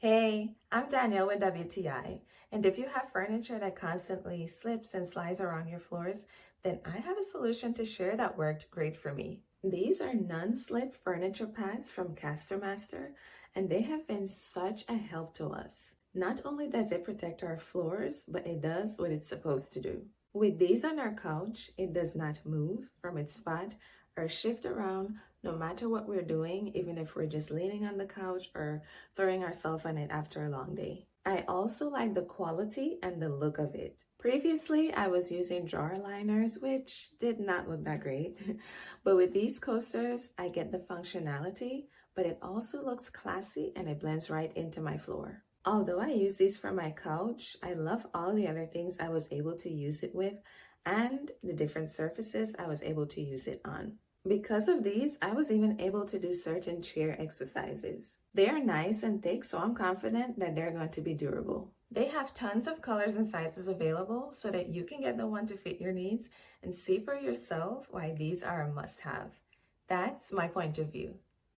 Hey, I'm Danielle with WTI, and if you have furniture that constantly slips and slides around your floors, then I have a solution to share that worked great for me. These are non-slip furniture pads from CasterMaster, and they have been such a help to us. Not only does it protect our floors, but it does what it's supposed to do. With these on our couch, it does not move from its spot or shift around no matter what we're doing, even if we're just leaning on the couch or throwing ourselves on it after a long day. I also like the quality and the look of it. Previously, I was using drawer liners, which did not look that great. But with these coasters, I get the functionality, but it also looks classy and it blends right into my floor. Although I use these for my couch, I love all the other things I was able to use it with and the different surfaces I was able to use it on. Because of these, I was even able to do certain chair exercises. They are nice and thick, so I'm confident that they're going to be durable. They have tons of colors and sizes available so that you can get the one to fit your needs and see for yourself why these are a must-have. That's my point of view.